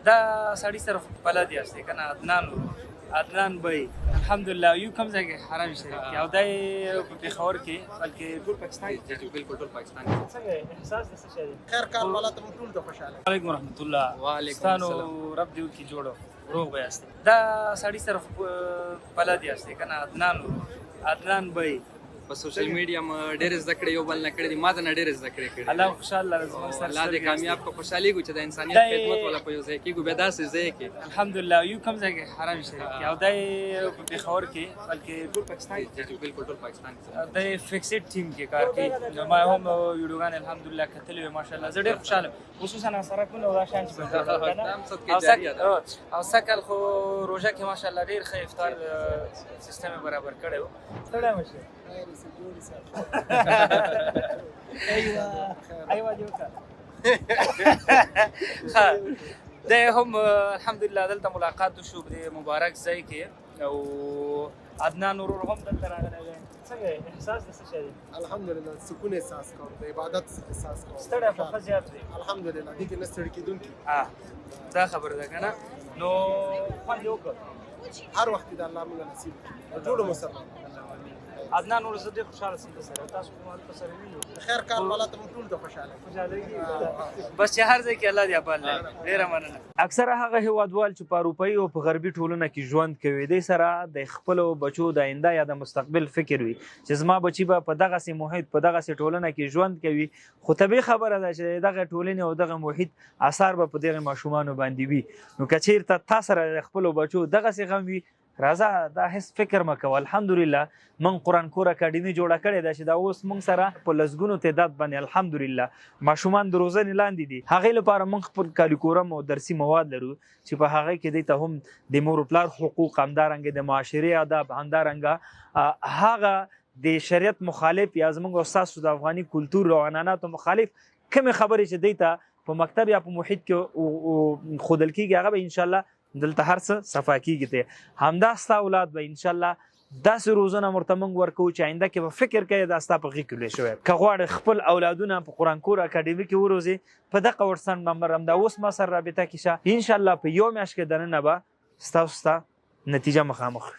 دا سړی سره بلد یاست کنه عدنان بھائی الحمدلله یو کوم ځای کې حرم شریف کې او دا په پېښور کې بلکې ټول پاکستان کې بالکل ټول پاکستان کې څنګه احساس د څه شي خیر کار والا ته ټول د خوشاله علیکم ورحمت الله وعلیکم السلام رب دیو کی جوړو روغ به یاست دا سړی سره بلد یاست کنه عدنان بھائی په سوشل میډیا م ډېر زده کړې یو بل نه کړې دي ما ته نه ډېر زده کړې کړې الله خوشاله زموږ سره الله دې کامیاب کو خوشحالي کو چې د انسانیت خدمت ولا په یو ځای کې ګو به داسې ځای کې الحمدلله یو کوم ځای کې حرم شریف کې او دا په پېښور کې بلکې ټول پاکستان کې بالکل ټول پاکستان کې دا فکسډ ټیم کې کار کوي ما هم ویډیوګان الحمدلله کتلې ماشاءالله زه ډېر خوشاله خصوصا سره کوم او شان چې او سکل خو روزه کې ماشاءالله ډېر ښه افطار سیستم برابر کړی و ستړی مشه ايوه جوکا ده هم الحمدلله دلته ملاقات شو د مبارک ځای کې او عدنان ورور هم دلته راغلی دی څنګه احساس د څه شي الحمدلله سکون احساس کوم د عبادت احساس کوم ستړی خو ښه زیات دی الحمدلله دې کې نه ستړي کېدونکي دا خبره ده که نه نو خوند یې وکړ هر وخت د الله موږ نصیب کړي ټولو مسلمان عدنان ور زه ډېر خوشحاله سم سره تاسو کوم په سره وینئ خیر کار والا ته ټول د خوشحالۍ بس چې هر ځای کې الله دې آباد لري ډېره مننه اکثره هغه هیوادوال چې په اروپایي او په غربي ټولنه کې ژوند کوي دی سره د خپلو بچو د آینده یا د مستقبل فکر وي چې زما بچي به په دغسې محیط په دغسې ټولنه کې ژوند کوي خو طبیعي خبره ده چې دغه ټولنې او دغه محیط اثار به په دغه ماشومانو باندې وي نو که چېرته تا سره د خپلو بچو دغسې غم وي راځه دا هیڅ فکر مه کوه الحمدلله من قرآن کور اکاډمي جوړه کړې ده چې دا اوس موږ سره په لسګونو تعداد باندې الحمدلله ماشومان د روزنې لاندې دي هغې لپاره موږ خپل کاریکورم او درسي مواد لرو چې په هغې کې دی ته هم د مور و پلار حقوق همدارنګه د معاشرې آداب همدارنګه هغه د شریعت مخالف یا زموږ او ستاسو د افغاني کلتور او عنعناتو مخالف کومې خبرې چې دی ته په مکتب یا په محیط کې ښودل کېږي هغه به انشاءالله دلته هر څه صفا کېږي دی همدا ستا اولاد به انشاءالله داسې روزنه ورته موږ ورکوو چې آینده کې به فکر کوي دا ستا په غېږ کې لوی شوی که غواړې خپل اولادونه په قرآن کور اکاډمي کې وروزې په دغه ورسن نمبر همدا اوس ما سره رابطه کې شه انشاءالله په یو میاشت کې دننه به ستاسو ته نتیجه مخامخ